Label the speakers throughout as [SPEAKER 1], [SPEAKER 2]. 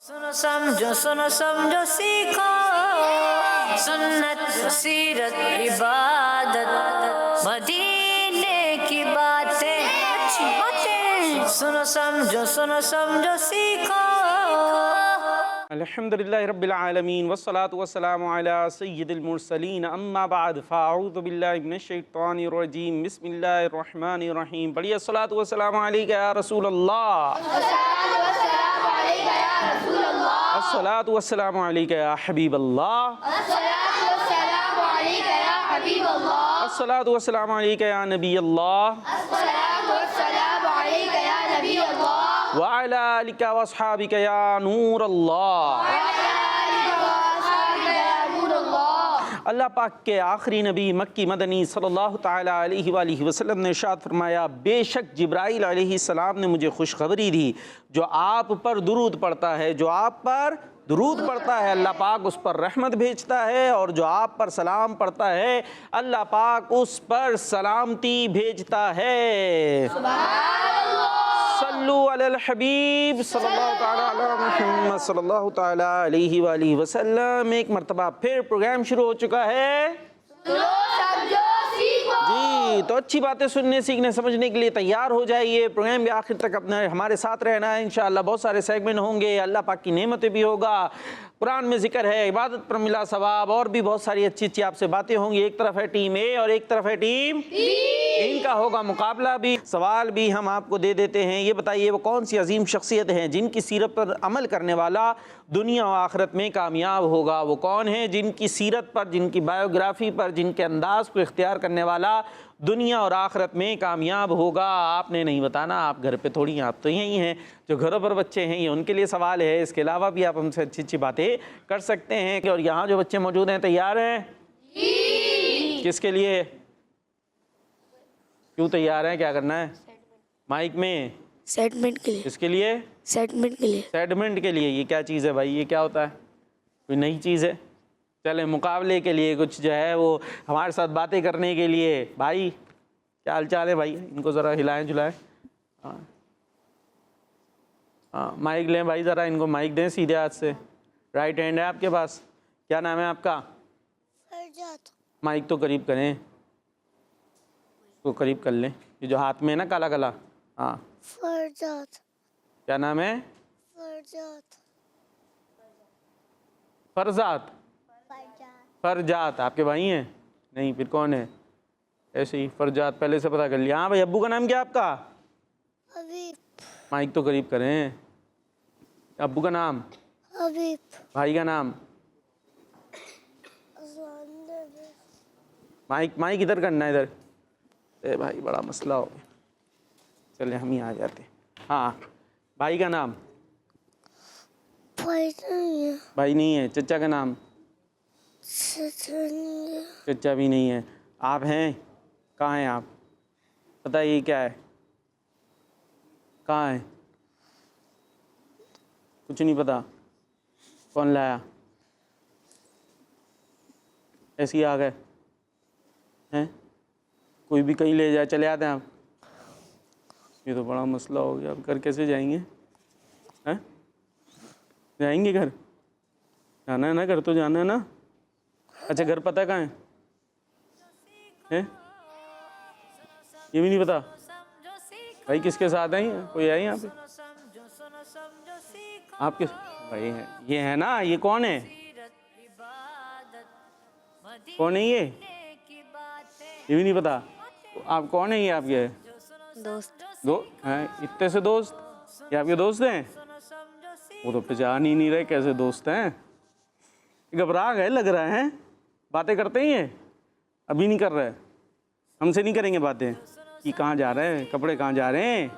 [SPEAKER 1] सुनो समझो सीखो सुन्नत सीरत इबादत मदीने की बातें अच्छी बातें सुनो समझो सीखो।
[SPEAKER 2] अल्हम्दुलिल्लाहि रब्बिल आलमीन वस्सलातु वस्सलामु अला सय्यिदिल मुरसलीन अम्मा बाद फ़अऊज़ु बिल्लाहि मिनश शैतानिर रजीम बिस्मिल्लाहिर रहमानिर रहीम। पढ़िए अस्सलातु वस्सलामु अलैका या रसूल अल्लाह, अस्सलातु वस्सलामु अलैका या हबीब अल्लाह, अस्सलातु वस्सलामु अलैका या नबी अल्लाह व अला आलिका व अस्हाबिका या नूर अल्लाह। अल्लाह पाक के आखिरी नबी मक्की मदनी सल्लल्लाहु ताला अलैहि वसल्लम ने इरशाद फरमाया, बेशक जिब्राइल अलैहिस्सलाम ने मुझे खुशखबरी दी, जो आप पर दुरूद पढ़ता है, जो आप पर दुरूद पढ़ता है अल्लाह पाक उस पर रहमत भेजता है, और जो आप पर सलाम पढ़ता है अल्लाह पाक उस पर सलामती भेजता है। सल्लु अलल हबीब सल्लल्लाहु ताला अला मुहम्मद सल्लल्लाहु ताला अलैहि वसल्लम। एक मरतबा फिर प्रोग्राम शुरू हो चुका है जी, तो अच्छी बातें सुनने सीखने समझने के लिए तैयार हो जाइए। प्रोग्राम के आखिर तक अपने हमारे साथ रहना है इंशाअल्लाह। बहुत सारे सेगमेंट होंगे, अल्लाह पाक की नेमतें भी होगा, कुरान में जिक्र है, इबादत पर मिला सवाब, और भी बहुत सारी अच्छी अच्छी आपसे बातें होंगी। एक तरफ है टीम ए और एक तरफ है टीम बी, इनका होगा मुकाबला भी। सवाल भी हम आपको दे देते हैं। ये बताइए वो कौन सी अजीम शख्सियत है जिनकी सीरत पर अमल करने वाला दुनिया और आखिरत में कामयाब होगा? वो कौन है जिनकी सीरत पर, जिनकी बायोग्राफी पर, जिनके अंदाज को इख्तियार करने वाला दुनिया और आखिरत में कामयाब होगा? आपने नहीं बताना, आप घर पे थोड़ी हैं, आप तो यहीं हैं। जो घरों पर बच्चे हैं ये उनके लिए सवाल है, इसके अलावा भी आप हमसे अच्छी अच्छी बातें कर सकते हैं। और यहाँ जो बच्चे मौजूद हैं तैयार हैं? किसके लिए? क्यों तैयार हैं? क्या करना है? माइक में
[SPEAKER 3] सेटमेंट के लिए।
[SPEAKER 2] इसके लिए?
[SPEAKER 3] सेटमेंट के लिए।
[SPEAKER 2] सेटमेंट के लिए। ये क्या चीज़ है भाई? ये क्या होता है? कोई नई चीज़ है? चले मुकाबले के लिए कुछ जो है वो हमारे साथ बातें करने के लिए। भाई क्या हाल चाल है भाई? इनको ज़रा हिलाएं झुलाएं। हाँ हाँ, माइक लें भाई, ज़रा इनको माइक दें सीधे हाथ से। राइट हैंड है आपके पास? क्या नाम है आपका?
[SPEAKER 3] फरजात। माइक
[SPEAKER 2] तो करीब करें, इसको करीब कर लें। ये जो हाथ में है ना काला काला, हाँ।
[SPEAKER 3] फरजात।
[SPEAKER 2] क्या नाम है?
[SPEAKER 3] फरजात।
[SPEAKER 2] फरजात। फरजात आपके भाई हैं? नहीं, फिर कौन है? ऐसे ही फरजात, पहले से पता कर लिया। हाँ भाई, अब्बू का नाम क्या आपका?
[SPEAKER 3] हबीब।
[SPEAKER 2] माइक तो करीब करें। अब्बू का नाम?
[SPEAKER 3] हबीब।
[SPEAKER 2] भाई का नाम? माइक इधर करना है, इधर। ए भाई बड़ा मसला हो गया, चले हम ही आ जाते। हाँ, भाई का नाम?
[SPEAKER 3] भाई नहीं है।
[SPEAKER 2] भाई नहीं है। चचा का नाम? चचा भी नहीं है। आप हैं? कहाँ हैं आप? बताइए क्या है? कहाँ है? कुछ नहीं पता? कौन लाया? ऐसे ही आ गए हैं? कोई भी कहीं ले जाए, चले आते हैं आप? ये तो बड़ा मसला हो गया। अब घर कैसे जाएंगे? हैं? जाएंगे घर? जाना है ना, घर तो जाना है ना। अच्छा, घर पता कहाँ है? हैं? ये भी नहीं पता? भाई किसके साथ हैं? कोई है यहाँ पे? आपके भाई हैं? ये है ना? ये कौन है? कौन है ये? ये भी नहीं पता? आप कौन है? ये आपके दोस्त हैं? इतने से दोस्त? ये आपके दोस्त हैं? वो तो पहचान ही नहीं रहे, कैसे दोस्त हैं? घबरा गए लग रहा है। बातें करते ही हैं? अभी नहीं कर रहे? हमसे नहीं करेंगे बातें कि कहाँ जा रहे हैं, कपड़े कहाँ जा रहे हैं?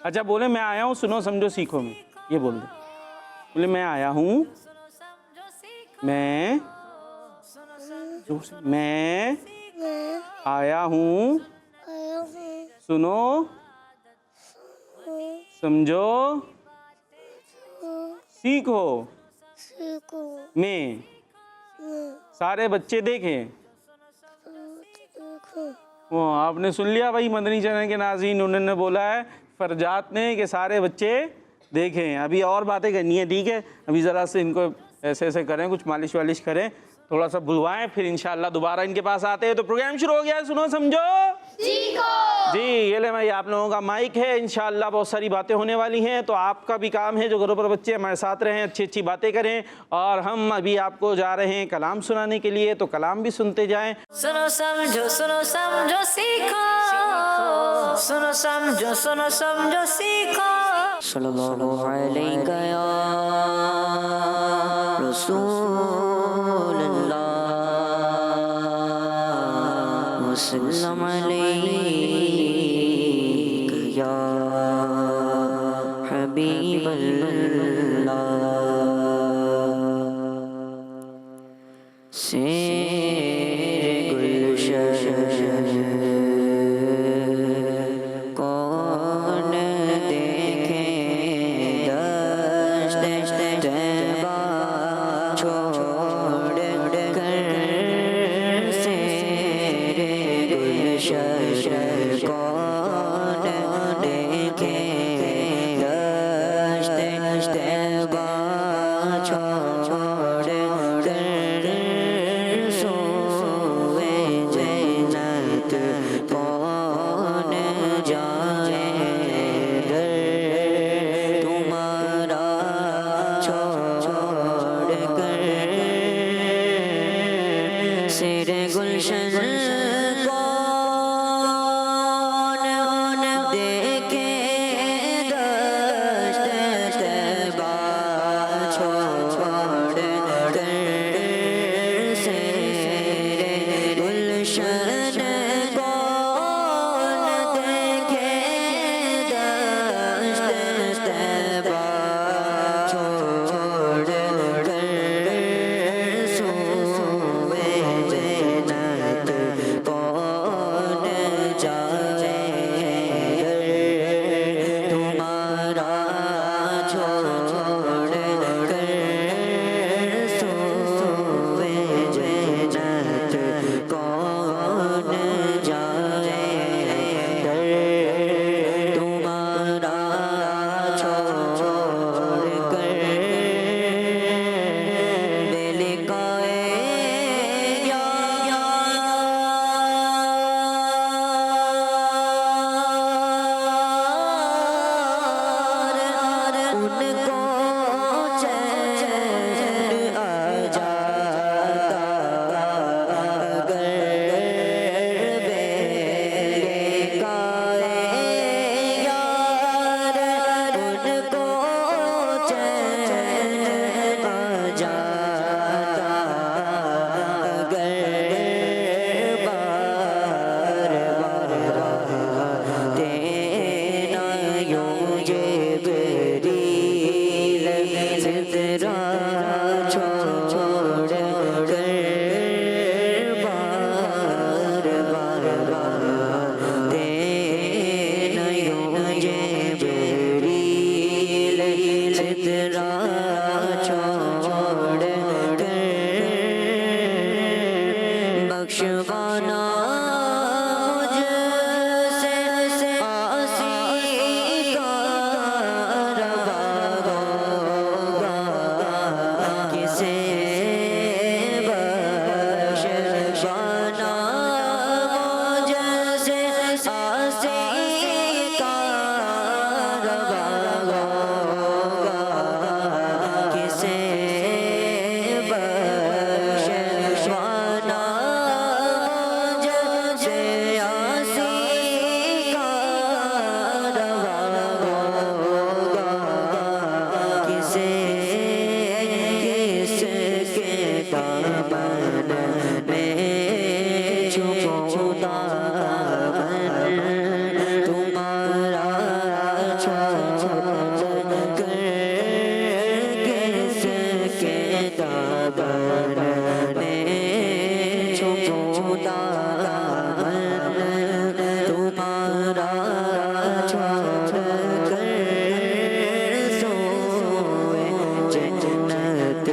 [SPEAKER 2] अच्छा, बोले मैं आया हूँ सुनो समझो सीखो में, ये बोल दे। बोले मैं आया हूँ, मैं आया हूँ सुनो समझो सीखो में। सारे बच्चे देखें। वो आपने सुन लिया भाई, मदनी चैनल के नाज़रीन, उन्होंने बोला है फरजात ने कि सारे बच्चे देखें अभी और बातें करनी है, ठीक है। अभी ज़रा से इनको ऐसे ऐसे करें, कुछ मालिश वालिश करें, थोड़ा सा बुलवाएं, फिर इंशाल्लाह दोबारा इनके पास आते हैं। तो प्रोग्राम शुरू हो गया है, सुनो समझो जी। ये ले भाई, आप लोगों का माइक है, इंशाल्लाह बहुत सारी बातें होने वाली हैं। तो आपका भी काम है, जो घरों पर बच्चे हमारे साथ रहें, अच्छी अच्छी बातें करें। और हम अभी आपको जा रहे हैं कलाम सुनाने के लिए, तो कलाम भी सुनते जाएं।
[SPEAKER 1] सुनो समझो सीखो, सुनो समझो सीखो। सल्लल्लाहु अलैहि या रसूलल्लाह, वसल्लम अलैका या हबीबल्लाह। शेर गुलशन कौन देखे, दश्त तैबा छोड़ कर। शेर गुलशन कौन देखे, दश्त तैबा छोड़ कर। सोए जन्नत कौन जाए घर, तुम्हारा छोड़ कर। शेर गुलशन कौन देखे, दश्त तैबा छोड़ कर। शेर गुलशन कौन देखे, दश्त तैबा छोड़ कर। सोए जन्नत कौन जाए घर, तुम्हारा छोड़ कर। सोए जन्नत कौन जाए घर, तुम्हारा छोड़ कर। बेलिकाए उनको चैन आ जाता अगर बेलिकाए यार, उनको चैन आ जाता अगर बार बार देना यूं जिब्रील सिदरा छोड़ कर। बार बार देना यूं जिब्रील सिदरा छोड़ कर। बख्शवाना मुझसे आसी का रवा होगा, किसे बख्शवाना मुझसे आसी का रवा होगा, किसे बख्शवाना मुझसे आसी का रवा होगा, किसे किसके दामन में छुपा तुम्हारा छोड़ कर। किसके दामन में छुपा तुम्हारा छोड़ कर। सोए जन्नत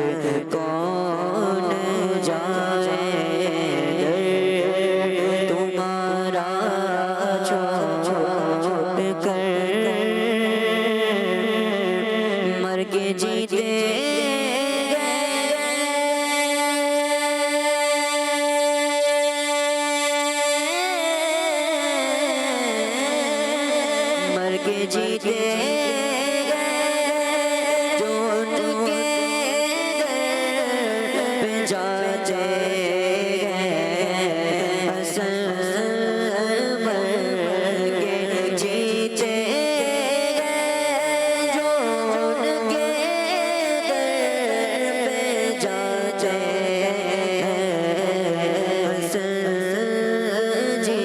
[SPEAKER 1] कौन जाए घर, तुम्हारा छोड़ कर। जाते हसन मर के जीते जो उनके दर पे जाते हसन जी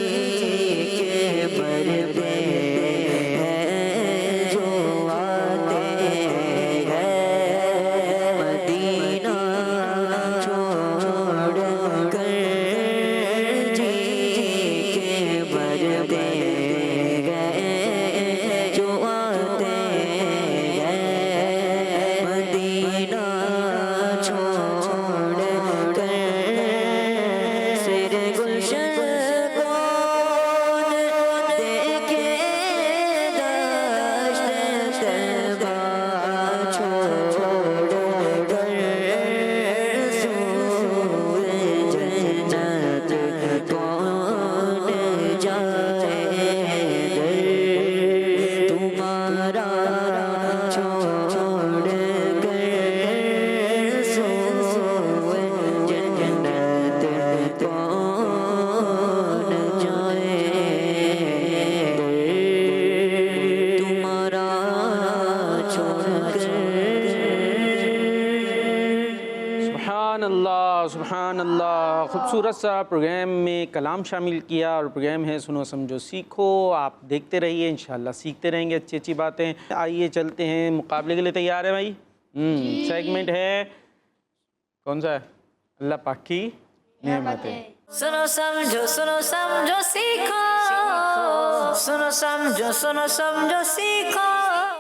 [SPEAKER 1] के मरते जो आते हैं मदीना छोड़ कर जी के मरते हैं जो आते हैं मदीना छोड़ कर सिर गुलशन कौन देखे दश्त तैबा छोड़ कर सूए जन्नत कौन जाए दर तुम्हारा छोड़ कर सूए जन्नत कौन जाए दर तुम्हारा
[SPEAKER 2] सुभान अल्लाह। खूबसूरत सा प्रोग्राम में कलाम शामिल किया और प्रोग्राम है सुनो समझो सीखो। आप देखते रहिए, इंशाल्लाह सीखते रहेंगे अच्छी अच्छी बातें। आइए चलते हैं, मुकाबले के लिए तैयार है भाई? सेगमेंट है कौन सा है? अल्लाह पाक की नेमतें।
[SPEAKER 4] सुनो समझो सीखो, सुनो समझो सीखो।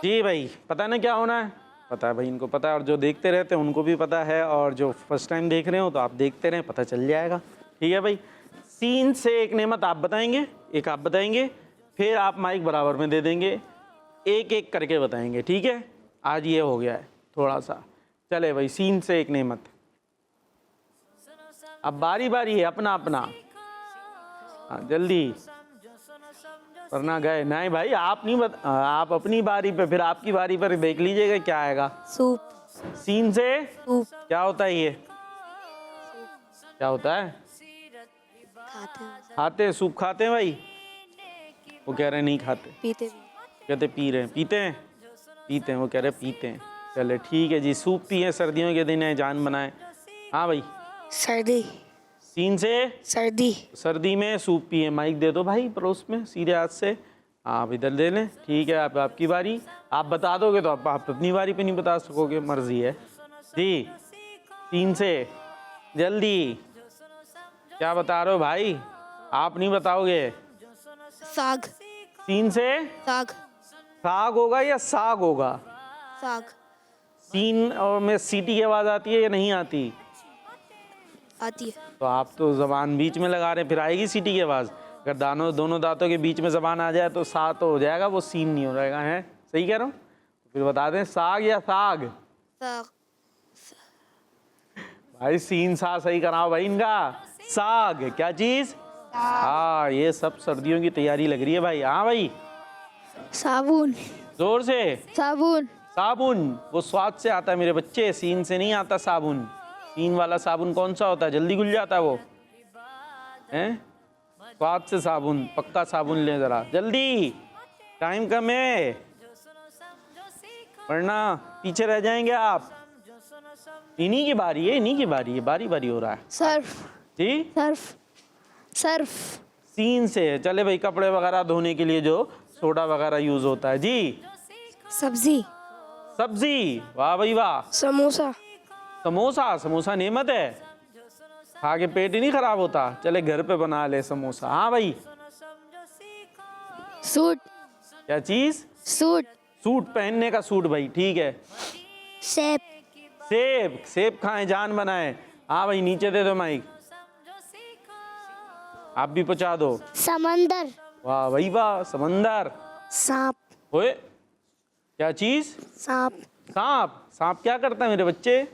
[SPEAKER 2] जी भाई, पता ना क्या होना है? पता है भाई, इनको पता है, और जो देखते रहते हैं उनको भी पता है, और जो फर्स्ट टाइम देख रहे हो तो आप देखते रहें, पता चल जाएगा। ठीक है भाई, सीन से एक नेमत आप बताएंगे, एक आप बताएंगे, फिर आप माइक बराबर में दे देंगे, एक एक करके बताएंगे। ठीक है, आज ये हो गया है थोड़ा सा। चले भाई, सीन से एक नेमत। अब बारी बारी है, अपना अपना। हाँ जल्दी, वरना गए नहीं भाई। आप नहीं आप अपनी बारी पे, फिर आपकी बारी पर देख लीजिएगा क्या आएगा।
[SPEAKER 3] सूप
[SPEAKER 2] सीन से
[SPEAKER 3] सूप
[SPEAKER 2] क्या होता है? ये क्या होता है?
[SPEAKER 3] खाते हैं
[SPEAKER 2] खाते, सूप खाते हैं भाई? वो कह रहे हैं नहीं खाते,
[SPEAKER 3] पीते भी
[SPEAKER 2] कहते पी रहे हैं। पीते हैं? पीते हैं, वो कह रहे हैं पीते हैं। चले ठीक है जी, सूप पिए, सर्दियों के दिन है, जान बनाए। हाँ भाई,
[SPEAKER 3] सर्दी
[SPEAKER 2] सीन से
[SPEAKER 3] सर्दी
[SPEAKER 2] सर्दी में सूप पिए। माइक दे दो भाई पड़ोस में, सीधे हाथ से आप इधर ले लें। ठीक है, आप आपकी बारी। आप बता दोगे तो आप अपनी बारी पे नहीं बता सकोगे, मर्जी है जी। सीन से जल्दी, क्या बता रहे हो भाई? आप नहीं बताओगे।
[SPEAKER 3] साग
[SPEAKER 2] सीन से
[SPEAKER 3] साग
[SPEAKER 2] साग होगा या साग होगा?
[SPEAKER 3] साग
[SPEAKER 2] सीन और में सीटी की आवाज़ आती है या नहीं आती?
[SPEAKER 3] आती है।
[SPEAKER 2] तो आप तो ज़बान बीच में लगा रहे हैं, फिर आएगी सीटी की आवाज़। अगर दोनों दांतों के बीच में ज़बान आ जाए तो सा तो हो जाएगा, वो सीन नहीं हो जाएगा। है सही कह रहा हूँ? तो फिर बता दें, साग या साग?
[SPEAKER 3] साग
[SPEAKER 2] भाई सीन सा सही कराओ भाई इनका। साग क्या चीज़? हाँ, ये सब सर्दियों की तैयारी लग रही है भाई। हाँ भाई,
[SPEAKER 3] साबुन
[SPEAKER 2] जोर से।
[SPEAKER 3] साबुन
[SPEAKER 2] साबुन वो स्वाद से आता है मेरे बच्चे, सीन से नहीं आता साबुन। सीन वाला साबुन कौन सा होता है? जल्दी घुल जाता है वो, हैं? स्वाद से साबुन, पक्का साबुन ले जरा जल्दी, टाइम कम है वरना पीछे रह जाएंगे आप। इन्हीं की बारी है, इन्हीं की बारी है, बारी बारी हो रहा है
[SPEAKER 3] सर्फ
[SPEAKER 2] जी।
[SPEAKER 3] सर्फ सर्फ
[SPEAKER 2] सीन से चले भाई, कपड़े वगैरह धोने के लिए जो सोडा वगैरह यूज होता है जी।
[SPEAKER 3] सब्जी
[SPEAKER 2] सब्जी, वाह भाई वाह।
[SPEAKER 3] समोसा
[SPEAKER 2] समोसा, समोसा नेमत है, खा के पेट ही नहीं खराब होता। चले घर पे बना ले समोसा। हाँ भाई,
[SPEAKER 3] सूट
[SPEAKER 2] क्या चीज?
[SPEAKER 3] सूट
[SPEAKER 2] सूट, पहनने का सूट भाई, ठीक है।
[SPEAKER 3] सेब
[SPEAKER 2] सेब, सेब खाएं, जान बनाए। हाँ भाई, नीचे दे दो माइक, आप भी पहुंचा दो।
[SPEAKER 3] समंदर
[SPEAKER 2] वाह भाई वाह, समंदर।
[SPEAKER 3] सांप
[SPEAKER 2] ओए, क्या चीज?
[SPEAKER 3] सांप
[SPEAKER 2] सांप। सांप क्या करता है मेरे बच्चे?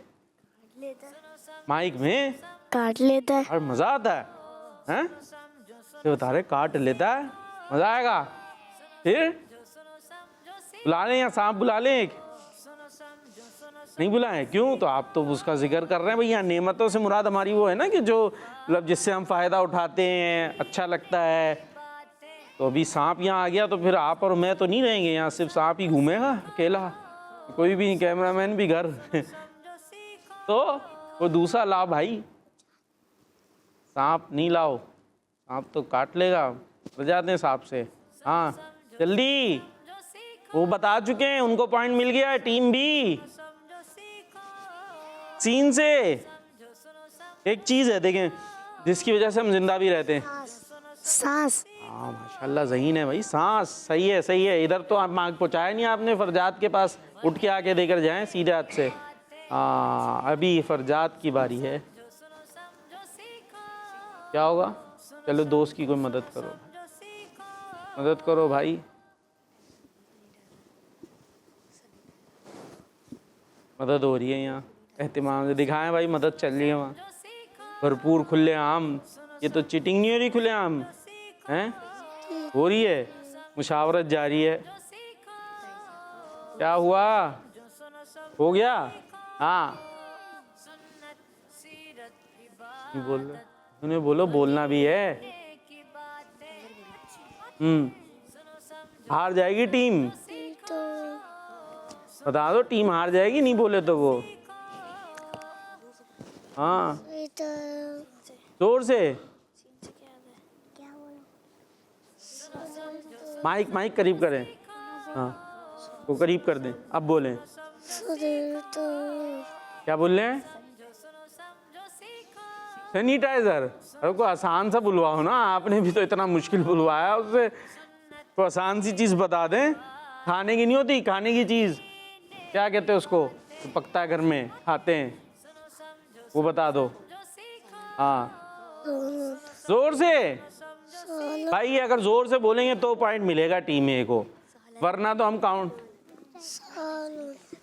[SPEAKER 2] माइक में
[SPEAKER 3] काट लेता है।
[SPEAKER 2] और मजा आता है, हैं? तो बता रहे काट लेता है, मजा आएगा। फिर बुला लें या सांप बुला लें एक? नहीं बुलाएं? क्यों? तो आप तो उसका जिक्र कर रहे हैं भैया। नेमतों से मुराद हमारी वो है ना कि जो मतलब जिससे हम फ़ायदा उठाते हैं, अच्छा लगता है। तो अभी सांप यहाँ आ गया तो फिर आप और मैं तो नहीं रहेंगे यहाँ, सिर्फ सांप ही घूमेगा अकेला, कोई भी नहीं, कैमरामैन भी घर। तो वो दूसरा लाओ भाई, सांप नहीं लाओ, सांप तो काट लेगा। रह जाते हैं सांप से। हाँ जल्दी, वो बता चुके हैं, उनको पॉइंट मिल गया है। टीम बी सीन से एक चीज है देखें जिसकी वजह से हम जिंदा भी रहते हैं।
[SPEAKER 3] सांस।
[SPEAKER 2] हाँ माशाल्लाह ज़हीन है भाई, सांस। सही है सही है। इधर तो आप मार्क पहुँचाया नहीं आपने, फरजात के पास उठ के आके देकर जाएं सीधे हाथ से। हाँ अभी फरजात की बारी है। क्या होगा? चलो दोस्त की कोई मदद करो, मदद करो भाई। मदद हो रही है यहाँ, एहतिमाम से दिखाएं भाई, मदद चल रही है वहाँ भरपूर, खुले आम। ये तो चीटिंग नहीं हो रही, खुले आम हैं, हो रही है, मुशावरत जारी है। क्या हुआ? हो गया? हाँ बोल रहे, उन्हें बोलो बोलना भी है। हार जाएगी टीम,
[SPEAKER 3] तो
[SPEAKER 2] बता दो, टीम हार जाएगी नहीं बोले तो वो। हाँ
[SPEAKER 3] तो
[SPEAKER 2] जोर से
[SPEAKER 3] क्या बोलूं?
[SPEAKER 2] माइक माइक करीब करें। हाँ वो करीब कर दें, अब बोलें।
[SPEAKER 3] तो
[SPEAKER 2] क्या बोल रहे हैं? सैनिटाइजर। अरे को आसान सा बुलवाओ ना, आपने भी तो इतना मुश्किल बुलवाया उससे। तो आसान सी चीज़ बता दें, खाने की नहीं होती, खाने की चीज़ क्या कहते हैं उसको, तो पकता है घर में खाते हैं, वो बता दो। हाँ जोर से भाई, अगर जोर से बोलेंगे तो पॉइंट मिलेगा टीम ए को, वरना तो हम काउंट।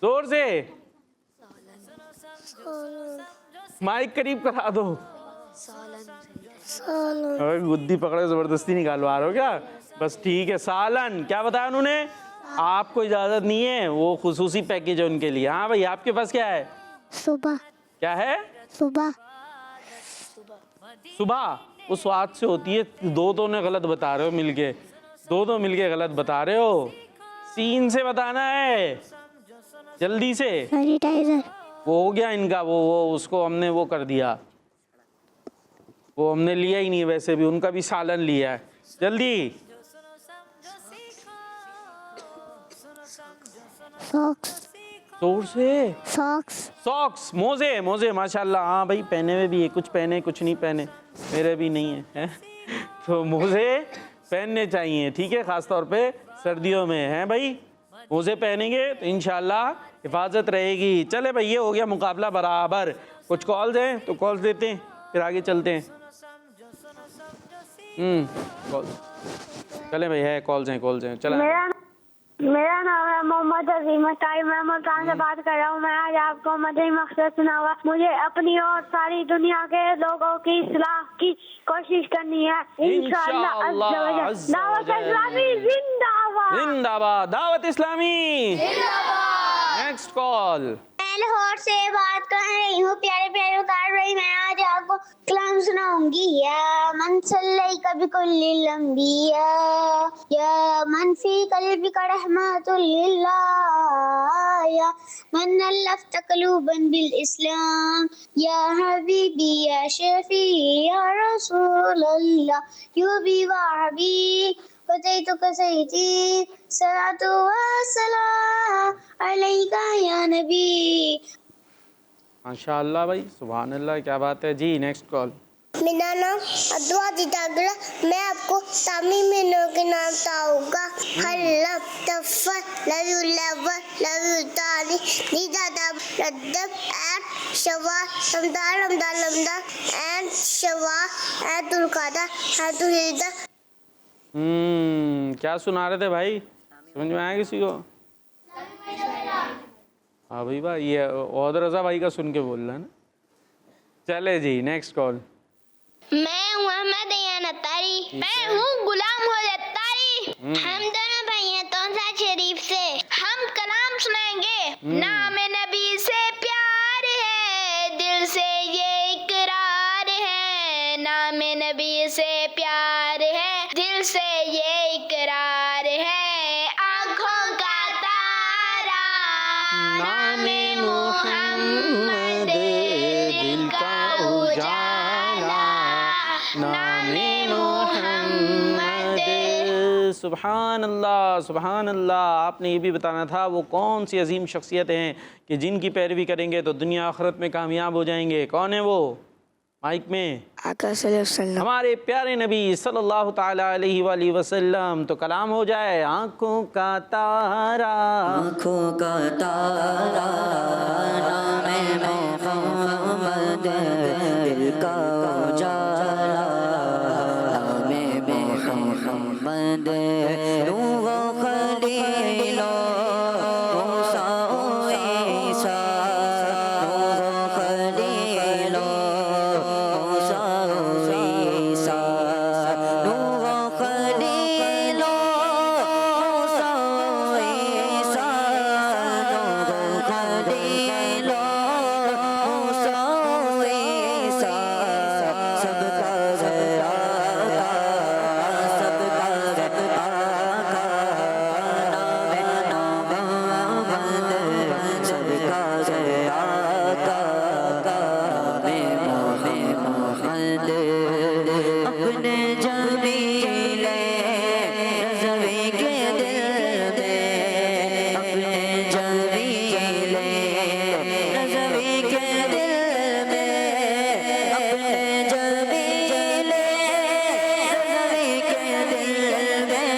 [SPEAKER 2] जोर से माइक करीब करा दो। अरे बुद्धि पकड़े जबरदस्ती निकालवा रहे हो क्या? बस ठीक है। सालन क्या बताया उन्होंने? आपको इजाजत नहीं है, वो खुसूसी पैकेज है उनके लिए। हाँ भाई आपके पास क्या है?
[SPEAKER 3] सुबह।
[SPEAKER 2] क्या है?
[SPEAKER 3] सुबह।
[SPEAKER 2] सुबह वो स्वाद से होती है। दो तो ने गलत बता रहे हो मिलके, दो मिलके गलत बता रहे हो। सीन से बताना है जल्दी से।
[SPEAKER 3] सैनिटाइजर।
[SPEAKER 2] वो हो गया इनका, वो उसको हमने वो कर दिया, वो हमने लिया ही नहीं। वैसे भी उनका भी सालन लिया है। जल्दी।
[SPEAKER 3] सॉक्स।
[SPEAKER 2] जोर से।
[SPEAKER 3] सॉक्स।
[SPEAKER 2] सॉक्स। मोजे। मोजे माशाल्लाह। हाँ भाई पहने में भी है, कुछ पहने कुछ नहीं पहने, मेरे भी नहीं है, है? तो मोजे पहनने चाहिए, ठीक है, खास तौर पे सर्दियों में, हैं भाई। मोजे पहनेंगे तो इंशाल्लाह हिफाजत रहेगी। चले भाई ये हो गया मुकाबला बराबर। कुछ कॉल्स हैं तो कॉल्स देते हैं, फिर आगे चलते हैं। कॉल चले भाई, है कॉल्स हैं चला।
[SPEAKER 5] मेरा नाम है मोहम्मद अजीम अताई, मैं मुल्तान से बात कर रहा हूँ। मैं आज आपको मदनी मकसद सुनाऊंगा। मुझे अपनी और सारी दुनिया के लोगों की इस्लाह की कोशिश करनी है इंशाअल्लाह। दावत इस्लामी जिंदाबाद।
[SPEAKER 2] जिंदाबाद। दावत इस्लामी जिंदाबाद। Next call.
[SPEAKER 5] मैं लाहौर से बात कर रही हूँ। प्यारे प्यारे उतार रही, मैं आज आपको कलाम सुनाऊंगी। या मन सल्लई कभी कुल्लिल अंबिया, या मन फी कल्बिका रहमतुल लिल्लाह, या मन अल्लफ़्त क़ुलूबन बिल इस्लाम, या हबीबी या शफी या रसूल अल्लाह, यू बी व हबीब फ़तैतुका सय्यदी सलातु व सलाम अलैका या नबी।
[SPEAKER 2] माशाअल्लाह भाई, सुभान अल्लाह, क्या बात है जी। Next call.
[SPEAKER 3] मेरा नाम अद्वा दितागला, मैं आपको तामीम मीनों के नाम बताऊंगा। हल्लम तफर लवुल्लव लवुतानी निदादब लद्दब एट शवा समदार रमदान लमदा एंड शवा एट दुलकादा एट दुहिदा।
[SPEAKER 2] क्या सुना रहे थे भाई, समझ में आया किसी को? हाँ भाई भाई, ये औद रजा भाई का सुन के बोल रहा है ना। चले जी नेक्स्ट कॉल।
[SPEAKER 5] मैं हूँ अहमद यान अत्तारी, मैं हूँ गुलाम हो अत्तारी। हम दोनों भाई हैं तौसा शरीफ से। हम कलाम सुनाएंगे नाम नबी से। से प्यार है, दिल से ये इकरार है, आँखों का तारा नामे मोहम्मद, दिल का उजाला नामे मोहम्मद।
[SPEAKER 2] सुभान अल्लाह, सुभान अल्लाह। आपने ये भी बताना था वो कौन सी अजीम शख्सियतें हैं कि जिनकी पैरवी करेंगे तो दुनिया आखिरत में कामयाब हो जाएंगे। कौन है वो? माइक में।
[SPEAKER 6] आका सल्लल्लाहु अलैहि वसल्लम।
[SPEAKER 2] हमारे प्यारे नबी सल्लल्लाहु ताला अलैहि वसल्लम। तो कलाम हो जाए। आँखों का तारा,
[SPEAKER 1] आँखों का तारा नामे मोहम्मद, दिल का उजाला नामे मोहम्मद। नूह खलीलो मूसा ईसा, नूह खलीलो मूसा ईसा, नूह खलीलो मूसा ईसा, नूह खलीलो मूसा ईसा। सबका ज़रा सबका ज़रा नामे मोहम्मद, सबका ज़रा नामे मोहम्मद। अपने जमीले रज़वी के दिल में, अपने जमीले रज़वी के दिल में, अपने जमीले रज़वी के दिल में,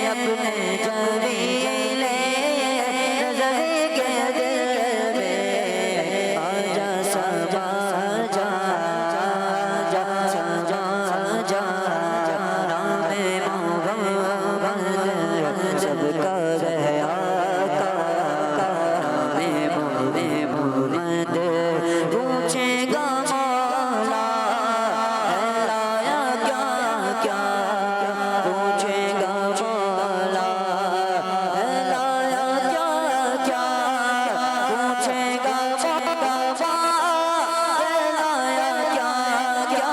[SPEAKER 1] अपने जमीले रज़वी के दिल में। आजा समा जा जा समा जा नामे मोहम्मद, सबका ज़रा नामे मोहम्मद। पूछेगा मौला है लाया क्या क्या, पूछेगा मौला है लाया क्या क्या, पूछेगा मौला है लाया क्या क्या,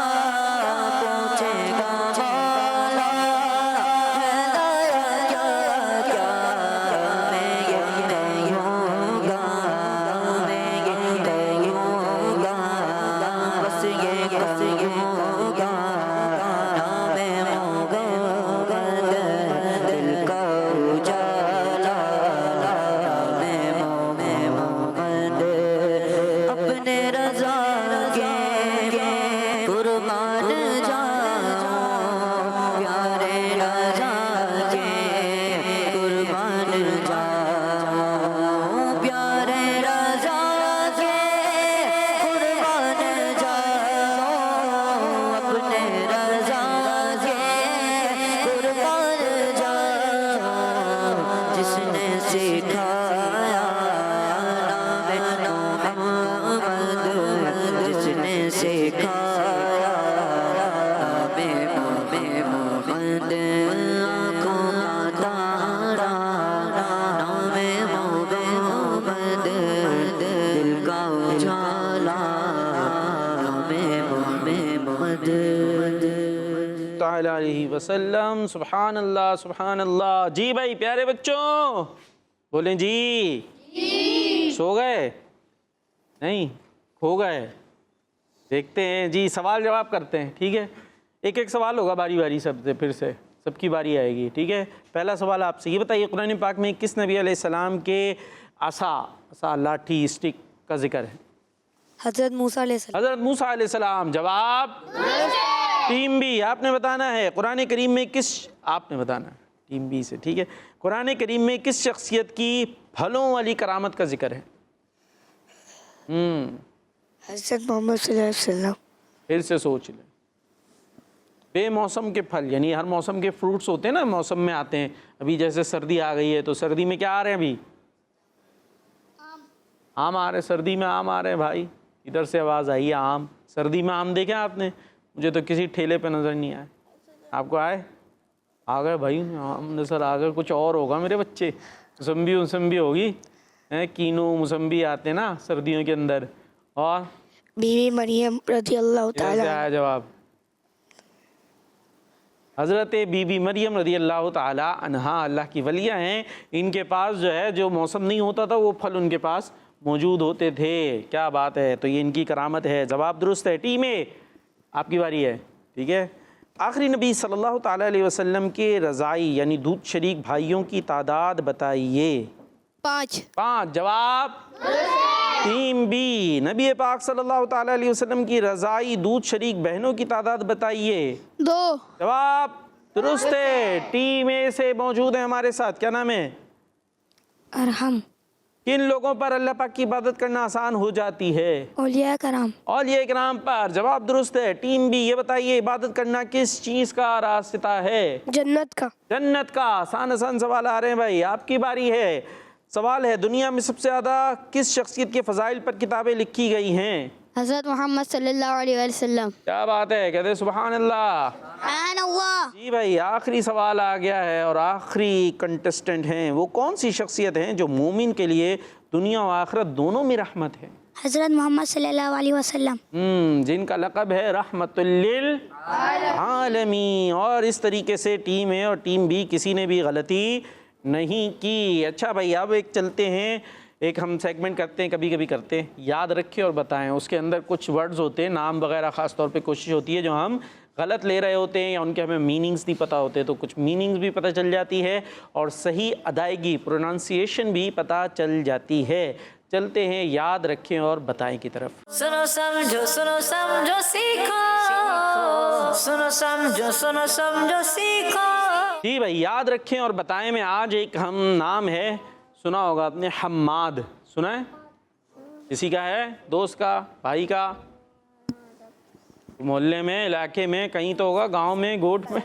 [SPEAKER 1] पूछेगा मौला है लाया क्या क्या। मैं ये कहूँगा, मैं ये कहूँगा, बस ये कहूँगा नामे मोहम्मद, दिल का उजाला नामे मोहम्मद। अपने रज़ा के कुर्बान जाओ, प्यारे रज़ा के कुर्बान जाओ, प्यारे रज़ा के कुर्बान जाओ, अपने रज़ा के कुर्बान जाओ। जिसने सिखाया नामे मोहम्मद, जिसने सिखाया नामे मोहम्मद। आँखों का तारा नामे मोहम्मद, दिल का उजाला नामे मोहम्मद।
[SPEAKER 2] ताला अलैहि वसल्लम। सुभान अल्लाह, सुभान अल्लाह। जी भाई प्यारे बच्चों बोलें जी। सो गए? नहीं, खो गए? देखते हैं जी, सवाल जवाब करते हैं। ठीक है, एक एक सवाल होगा बारी बारी सबसे, फिर से सबकी बारी आएगी। ठीक है, पहला सवाल आपसे ये बताइए, कुरान पाक में किस नबी अलैहिस्सलाम के आसा लाठी स्टिक का जिक्र है?
[SPEAKER 6] हज़रत मूसा अलैहिस्सलाम।
[SPEAKER 2] हज़रत मूसा अलैहिस्सलाम। जवाब टीम बी, आपने बताना है। कुरान करीम में किस, आपने बताना है टीम बी से। ठीक है, कुरान करीम में किस शख्सियत की फलों वाली करामत का जिक्र है?
[SPEAKER 6] हज़रत मोहम्मद सल्लल्लाहु अलैहि वसल्लम।
[SPEAKER 2] फिर से सोच लें। बेमौसम के फल, यानी हर मौसम के फ्रूट्स होते हैं ना, मौसम में आते हैं। अभी जैसे सर्दी आ गई है तो सर्दी में क्या आ रहे हैं? अभी आम आ रहे हैं, सर्दी में आम आ रहे हैं भाई। इधर से आवाज़ आई है आम। सर्दी में आम देखे आपने? मुझे तो किसी ठेले पे नज़र नहीं आए। आपको आए? आ गए भाई आम नज़र आ गए। कुछ और होगा मेरे बच्चे, मौसम्बी होगी, कीनू मौसम्बी आते हैं ना सर्दियों के अंदर। और
[SPEAKER 6] बीवी मरियम रज़ी अल्लाह ताला।
[SPEAKER 2] आया जवाब? हज़रत बीबी मरियम रज़ी अल्लाह ताला अन्हा अल्लाह की वलिया हैं, इनके पास जो है जो मौसम नहीं होता था वो फल उनके पास मौजूद होते थे। क्या बात है, तो ये इनकी करामत है। जवाब दुरुस्त है। टीम ए आपकी बारी है, ठीक है। आखिरी नबी सल्लल्लाहु ताला अलैहि वसल्लम के रज़ाई यानी दूध शरीक भाइयों की तादाद बताइए।
[SPEAKER 6] 5
[SPEAKER 2] 5। जवाब टीम बी, नबी पाक सल्लल्लाहु ताला अलैहि वसल्लम की रज़ाई दूध शरीक बहनों की तादाद बताइए।
[SPEAKER 6] 2
[SPEAKER 2] जवाब दुरुस्त है। टीम ए से मौजूद है हमारे साथ, क्या नाम है?
[SPEAKER 6] अरहम
[SPEAKER 2] किन लोगों पर अल्लाह पाक की इबादत करना आसान हो जाती है?
[SPEAKER 6] औलिया कराम
[SPEAKER 2] औलिया इकराम पर। जवाब दुरुस्त है। टीम बी, ये बताइए इबादत करना किस चीज़ का रास्ता है?
[SPEAKER 6] जन्नत का
[SPEAKER 2] जन्नत का। आसान आसान सवाल आ रहे हैं भाई, आपकी बारी है। सवाल है, दुनिया में सबसे ज़्यादा किस शख्सियत के फ़ज़ाइल पर किताबें लिखी गई हैं?
[SPEAKER 6] हज़रत मोहम्मद सल्लल्लाहु अलैहि वसल्लम।
[SPEAKER 2] क्या बात है, कहते सुभान अल्लाह। जी भाई, आखिरी सवाल आ गया है और आखिरी कंटेस्टेंट हैं। वो कौन सी शख्सियत हैं जो मोमिन के लिए दुनिया और आखिरत दोनों में रहमत है?
[SPEAKER 5] हजरत मोहम्मद सल्लल्लाहु अलैहि वसल्लम।
[SPEAKER 2] जिनका लक़ब है रहमतुल लिल आलमीन। और इस तरीके से टीम ए और टीम बी किसी ने भी गलती नहीं की। अच्छा भाई, अब एक चलते हैं, एक हम सेगमेंट करते हैं, कभी कभी करते हैं, याद रखें और बताएं। उसके अंदर कुछ वर्ड्स होते हैं, नाम वगैरह ख़ास तौर पे कोशिश होती है जो हम गलत ले रहे होते हैं या उनके हमें मीनिंग्स नहीं पता होते, तो कुछ मीनिंग्स भी पता चल जाती है और सही अदायगी प्रोनाउंसिएशन भी पता चल जाती है। चलते हैं याद रखें और बताएं की तरफ।
[SPEAKER 4] सुनो समझो सीखो, सुनो समझो सीखो।
[SPEAKER 2] जी भाई, याद रखें और बताएं में आज एक हम नाम है, सुना होगा आपने, हम्माद। सुना है? किसी का है? दोस्त का, भाई का, मोहल्ले में, इलाके में, कहीं तो होगा, गांव में, गोट में।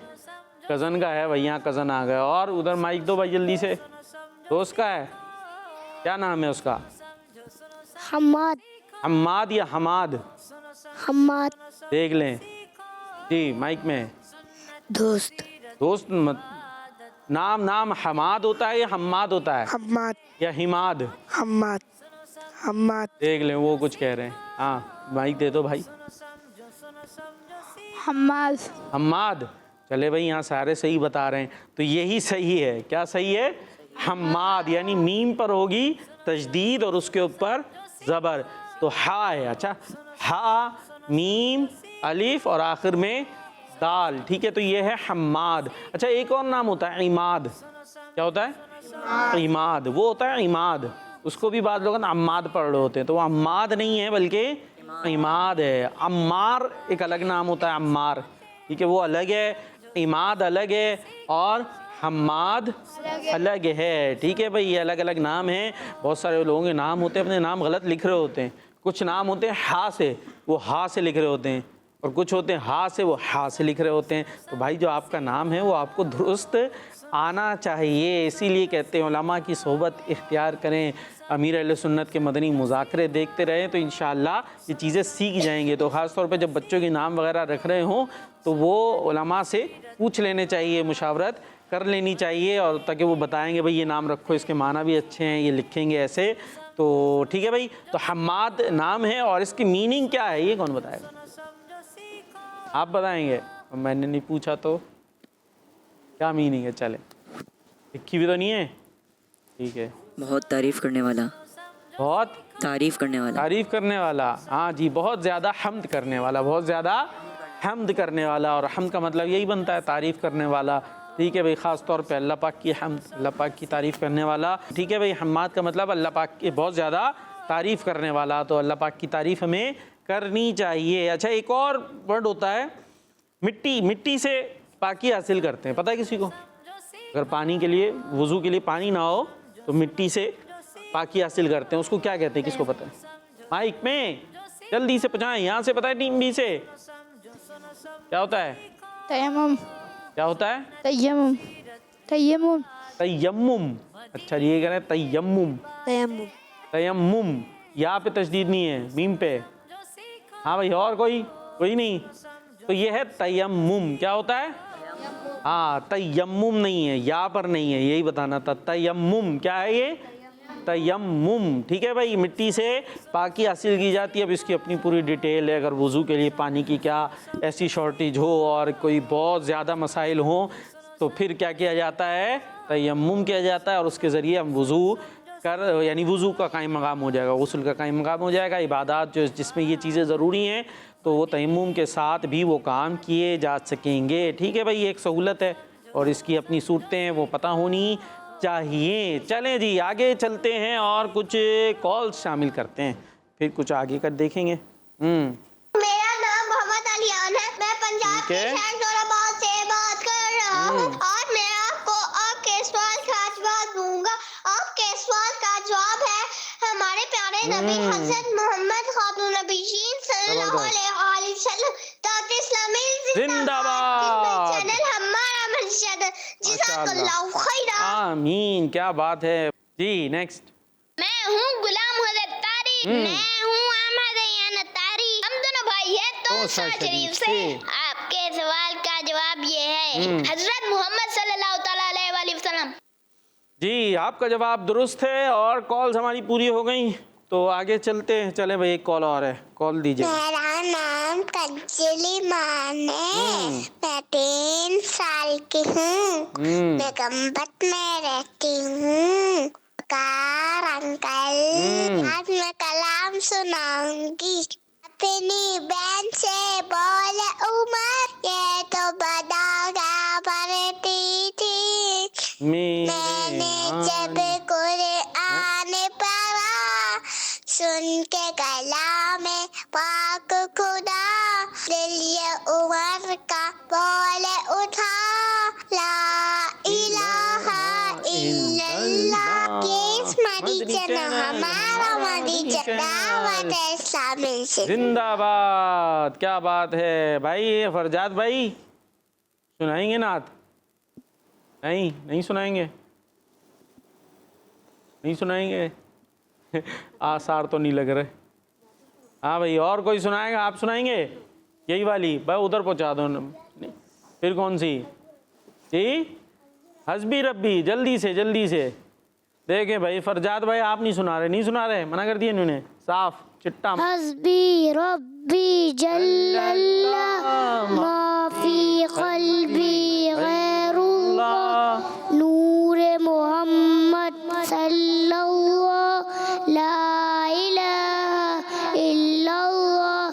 [SPEAKER 2] कज़न का है भाई, यहाँ कज़न आ गया। और उधर माइक दो भाई जल्दी से। दोस्त का है, क्या नाम है उसका?
[SPEAKER 3] हम्माद।
[SPEAKER 2] हम्माद या हमाद?
[SPEAKER 3] हम्माद।
[SPEAKER 2] देख लें जी माइक में।
[SPEAKER 6] दोस्त
[SPEAKER 2] दोस्त मत, नाम हमाद होता है या हम्माद होता है
[SPEAKER 6] हम्माद
[SPEAKER 2] या हिमाद?
[SPEAKER 6] हम्माद हम्माद।
[SPEAKER 2] देख लें, वो कुछ कह रहे हैं। हाँ, माइक दे दो भाई।
[SPEAKER 6] हम्माद
[SPEAKER 2] हम्माद। चले भाई, यहाँ सारे सही बता रहे हैं, तो यही सही है। क्या सही है? हम्माद, यानी मीम पर होगी तजदीद और उसके ऊपर ज़बर, तो हा है। अच्छा, हा, मीम, अलिफ और आखिर में दाल, ठीक है, तो ये है हम्माद। अच्छा, एक और नाम होता है इमाद। क्या होता है? इमाद। वो होता है इमाद, उसको भी बाद लोग अम्माद पढ़ रहे होते हैं, तो वो अम्माद नहीं है बल्कि इमाद है। अम्मार एक अलग नाम होता है, अम्मार, ठीक है, वो अलग है, इमाद अलग है और हम्माद अलग है। ठीक है भाई, ये अलग अलग नाम हैं। बहुत सारे लोगों के नाम होते हैं, अपने नाम गलत लिख रहे होते हैं। कुछ नाम होते हैं हा से, वो हा से लिख रहे होते हैं, और कुछ होते हैं हा से, वो हा से लिख रहे होते हैं। तो भाई, जो आपका नाम है वो आपको दुरुस्त आना चाहिए। इसीलिए कहते हैं उलमा की सोहबत इख्तियार करें, अमीर अहले सुन्नत के मदनी मुज़ाकरे देखते रहें, तो इंशाअल्लाह ये चीज़ें सीख जाएंगे। तो ख़ास तौर पे जब बच्चों के नाम वगैरह रख रहे हों तो वो उलमा से पूछ लेने चाहिए, मुशावरत कर लेनी चाहिए, और ताकि वो बताएंगे भाई ये नाम रखो, इसके माना भी अच्छे हैं, ये लिखेंगे ऐसे। तो ठीक है भाई, तो हम्माद नाम है और इसकी मीनिंग क्या है ये कौन बताएगा? आप बताएंगे? मैंने नहीं पूछा तो क्या मीनिंग है? चले, लिखी भी तो नहीं है, ठीक है।
[SPEAKER 7] बहुत तारीफ़ करने वाला,
[SPEAKER 2] बहुत
[SPEAKER 7] तारीफ़ करने वाला,
[SPEAKER 2] तारीफ़ करने वाला, हाँ जी, बहुत ज़्यादा हम्द करने वाला, बहुत ज़्यादा हम्द करने वाला। और हम्द का मतलब यही बनता है, तारीफ़ करने वाला। ठीक है भाई, ख़ास तौर पे अल्लाह पाक की हम्द, अल्लाह पाक की तारीफ़ करने वाला। ठीक है भाई, हम्माद का मतलब अल्लाह पाक की बहुत ज़्यादा तारीफ़ करने वाला, तो अल्लाह पाक की तारीफ़ हमें करनी चाहिए। अच्छा, एक और वर्ड होता है मिट्टी। मिट्टी से पाकी हासिल करते हैं, पता है किसी को? अगर पानी के लिए, वज़ू के लिए पानी ना हो तो मिट्टी से पाकी हासिल करते हैं, उसको क्या कहते हैं? किसको पता है? माइक में जल्दी से पहुँचाएं, यहाँ से पता है टीम बी से क्या होता है?
[SPEAKER 6] तयम्मुम।
[SPEAKER 2] क्या होता है?
[SPEAKER 6] तयम्मुम। तयम्मुम।
[SPEAKER 2] तयम्मुम। अच्छा, ये कह रहे हैं तयम्मुम।
[SPEAKER 6] तयम्मुम।
[SPEAKER 2] तयम्मुम, यहाँ पे तशदीद नहीं है, मीम पे। हाँ भाई, और कोई नहीं, तो ये है तयम्मुम। क्या होता है? हाँ, तयम्मुम नहीं है, या पर नहीं है, यही बताना था। तयम्मुम क्या है? ये तयम्मुम, ठीक है भाई, मिट्टी से पाकी हासिल की जाती है। अब इसकी अपनी पूरी डिटेल है, अगर वज़ू के लिए पानी की क्या ऐसी शॉर्टेज हो और कोई बहुत ज़्यादा मसाइल हों तो फिर क्या किया जाता है, तयम्मुम किया जाता है और उसके ज़रिए हम वज़ू कर, यानी वज़ू का कायम मकाम हो जाएगा, गुस्ल का कायम मकाम हो जाएगा। इबादत जो जिसमें ये चीज़ें ज़रूरी हैं तो वो तयम्मुम के साथ भी वो काम किए जा सकेंगे, ठीक है भाई। ये एक सहूलत है और इसकी अपनी सूरतें हैं वो पता होनी चाहिए। चलें जी आगे चलते हैं और कुछ कॉल्स शामिल करते हैं, फिर कुछ आगे कर देखेंगे।
[SPEAKER 3] मेरा नाम मोहम्मद अलियान है, मैं पंजाब
[SPEAKER 2] ठीक
[SPEAKER 3] के
[SPEAKER 2] है।
[SPEAKER 3] शहर जोराबाद से बात कर रहा हूँ और मैं आपको आपके सवाल का जवाब दूंगा। आपके सवाल का जवाब है हमारे प्यारे नबी हज़रत मोहम्मद खातून नबीयीन सल्लल्लाहु अलैहि वसल्लम ताकि इस्लामी
[SPEAKER 2] जिंदाबाद।
[SPEAKER 3] चैनल हमारा मस्जिद जज़ाकल्लाहु खैरा।
[SPEAKER 2] आमीन, क्या बात है जी। नेक्स्ट।
[SPEAKER 3] मैं हूँ गुलाम हज़रत तारी, मैं हूँ अहमद यान तारी, हम दोनों भाई हैं तो शरीफ से। आपके सवाल का जवाब ये है हजरत मोहम्मद सल्लल्लाहु तआला अलैहि वसल्लम।
[SPEAKER 2] जी आपका जवाब दुरुस्त है और कॉल्स हमारी पूरी हो गई, तो आगे चलते हैं। चले भाई एक कॉल और है, कॉल दीजिए।
[SPEAKER 3] मेरा नाम कंजली मान है, मैं 3 साल की हूँ, मैं गंबत में रहती हूँ। कार अंकल आज मैं कलाम सुनाऊंगी। अपनी बहन से बोले उमर ये तो बदागा पढ़ती थी, मैंने जब कुरान पढ़ा सुन के कलाम पाक खुदा, दिल ये उमर का बोले उठा ला इलाहा इल्लल्लाह। केस मदीना हमारा मदीना दावत इस्लामी से।
[SPEAKER 2] जिंदाबाद, क्या बात है भाई। फरजाद भाई सुनाएंगे नात? नहीं सुनाएंगे, नहीं सुनाएंगे आसार तो नहीं लग रहे। हाँ भाई और कोई सुनाएगा? आप सुनाएंगे यही वाली? भाई उधर पहुंचा दो। नहीं फिर कौन सी जी? हस्बी रब्बी, जल्दी से देखें भाई। फरजाद भाई आप नहीं सुना रहे, मना कर दिए इन्होंने साफ चिट्टा।
[SPEAKER 3] हस्बी रब्बी जल्लल्लाह माफी क़ल्बी गैरुल्लाह नूरे मोहम्मद सल्लल्लाहु ला इलाहा इल्लल्लाह।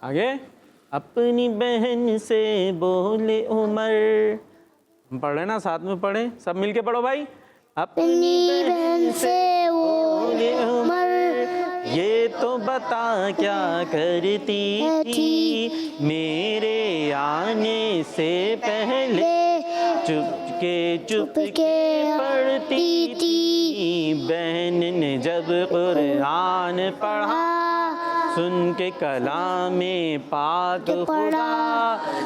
[SPEAKER 2] आगे अपनी बहन से बोले उमर, हम पढ़ रहे ना, साथ में पढ़े, सब मिलके पढ़ो भाई।
[SPEAKER 3] अपनी बहन से बोले उमर
[SPEAKER 2] ये तो बता क्या करती थी मेरे आने से पहले, चुपके पढ़ती थी। बहन ने जब कुरान पढ़ा सुन के कलामे पाक खुदा,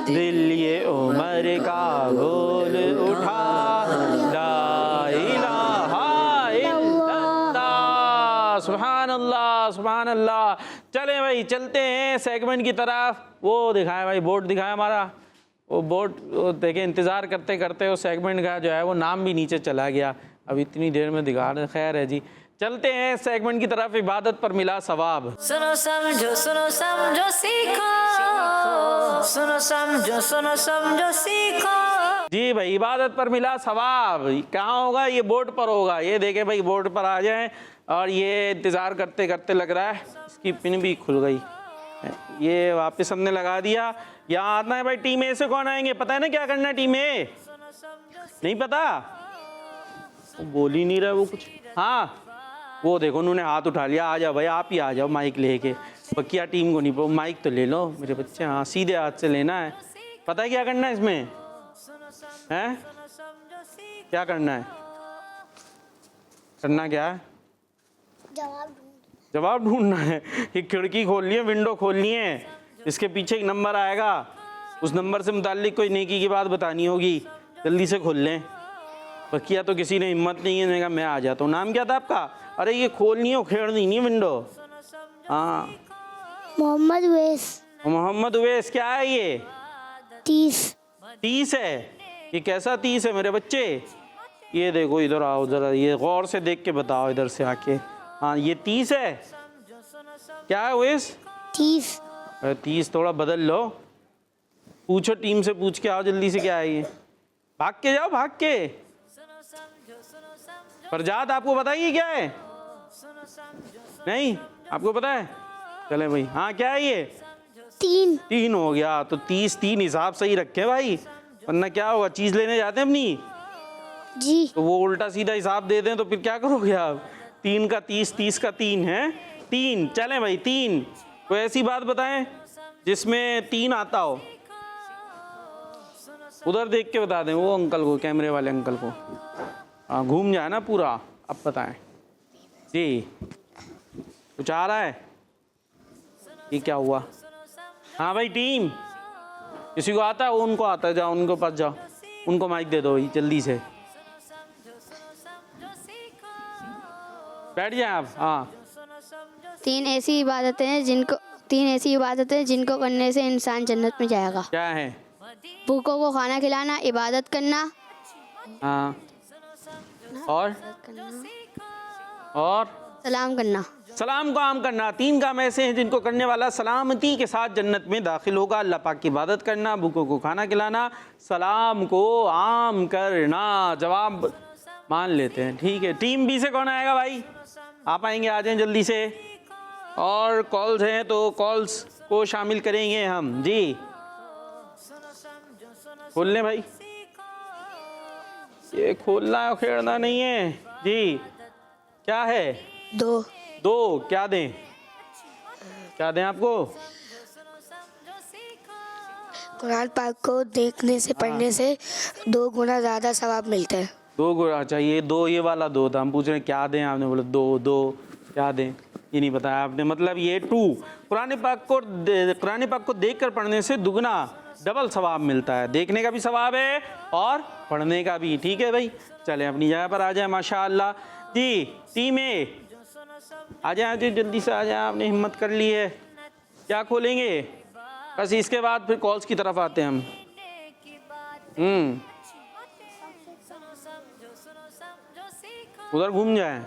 [SPEAKER 2] दिल ये उमर का बोल उठा ला इलाहा इल्लल्लाह। सुभान अल्लाह, सुभान अल्लाह। चलें भाई चलते हैं सेगमेंट की तरफ। वो दिखाए भाई, बोर्ड दिखाया हमारा, वो बोर्ड देखे। इंतज़ार करते करते वो सेगमेंट का जो है वो नाम भी नीचे चला गया, अब इतनी देर में दिखा रहे। खैर है जी, चलते हैं सेगमेंट की तरफ। इबादत पर मिला सवाब।
[SPEAKER 4] सुनो समझो सीखो, सुनो समझो सीखो।
[SPEAKER 2] जी भाई इबादत पर मिला सवाब कहाँ होगा? ये बोर्ड पर होगा। ये देखें भाई बोर्ड पर आ जाएं। और ये इंतज़ार करते करते लग रहा है इसकी पिन भी खुल गई, ये वापस हमने लगा दिया। यहाँ आना है भाई। टीम ए से कौन आएंगे? पता है ना क्या करना है? टीम ए नहीं पता, वो बोल ही नहीं रहा वो कुछ। हाँ वो देखो उन्होंने हाथ उठा लिया। आ जाओ भाई, आप ही आ जाओ माइक लेके। बकिया टीम को नहीं, माइक तो ले लो मेरे बच्चे। हाँ सीधे हाथ से लेना है। पता है क्या करना है इसमें? हैं क्या करना है? करना क्या है? जवाब ढूंढना है। एक खिड़की खोलनी है, विंडो खोलनी है, इसके पीछे एक नंबर आएगा, उस नंबर से मुताल्लिक कोई नेकी की बात बतानी होगी। जल्दी से खोल लें। बकिया तो किसी ने हिम्मत नहीं है, मैंने कहा मैं आ जाता हूँ। नाम क्या था आपका? अरे ये खोलनी है, उखेड़नी नहीं विंडो। हाँ
[SPEAKER 3] मोहम्मद उवैस।
[SPEAKER 2] मोहम्मद उवैस। क्या है ये?
[SPEAKER 3] 30
[SPEAKER 2] 30 है। ये कैसा 30 है मेरे बच्चे? ये देखो इधर आओ ज़रा, ये गौर से देख के बताओ इधर से आके। हाँ ये 30 है, क्या है वेस?
[SPEAKER 3] 30।
[SPEAKER 2] 30 थोड़ा बदल लो, पूछो टीम से, पूछ के आओ जल्दी से क्या है ये। भाग के जाओ, भाग के। फरजाद आपको बताइए क्या है? नहीं आपको पता है? चले भाई, हाँ क्या है ये? 3 हो गया, तो 30 3 हिसाब सही रखे भाई, वरना क्या होगा, चीज लेने जाते हैं अपनी
[SPEAKER 3] जी।
[SPEAKER 2] तो वो उल्टा सीधा हिसाब दे दें तो फिर क्या करोगे आप? 3 का 30, 30 का 3 है 3। चलें भाई 3, कोई ऐसी बात बताएं जिसमें 3 आता हो, उधर देख के बता दें वो अंकल को, कैमरे वाले अंकल को। हाँ घूम जाए ना पूरा, अब बताएं जी। कुछ आ रहा है? ये क्या हुआ? हाँ भाई टीम, किसी को आता है? वो उनको आता है, जाओ उनको पास जाओ, उनको माइक दे दो भाई जल्दी से, बैठ जाए आप। हाँ
[SPEAKER 8] 3 ऐसी इबादतें हैं जिनको करने से इंसान जन्नत में जाएगा।
[SPEAKER 2] क्या है?
[SPEAKER 8] भूखों को खाना खिलाना, इबादत करना,
[SPEAKER 2] हाँ और
[SPEAKER 8] सलाम करना।
[SPEAKER 2] सलाम को आम करना। 3 काम ऐसे हैं जिनको करने वाला सलामती के साथ जन्नत में दाखिल होगा। अल्लाह पाक की इबादत करना, भूखों को खाना खिलाना, सलाम को आम करना। जवाब मान लेते हैं, ठीक है। टीम बी से कौन आएगा भाई? आप आएंगे, आ जाएं जल्दी से। और कॉल्स हैं तो कॉल्स को शामिल करेंगे हम जी। खोल लें भाई, ये खोलना है, खेलना नहीं है जी। क्या है? 2 क्या दें? क्या दें आपको?
[SPEAKER 6] कुरान पाक को देखने से पढ़ने से 2 गुना ज़्यादा सवाब मिलता है।
[SPEAKER 2] 2 गुना चाहिए, 2 ये वाला 2 था। हम पूछ रहे हैं क्या दें, आपने बोला 2 क्या दें, ये नहीं बताया आपने। मतलब ये 2 कुरान पाक को देखकर पढ़ने से दुगना डबल सवाब मिलता है। देखने का भी सवाब है और पढ़ने का भी, ठीक है भाई। चलें अपनी जगह पर आ जाए माशाअल्लाह जी। टीम ए आ जाए जल्दी से, आ जाए, आपने हिम्मत कर ली है। क्या खोलेंगे? बस इसके बाद फिर कॉल्स की तरफ आते हैं हम। उधर घूम जाए।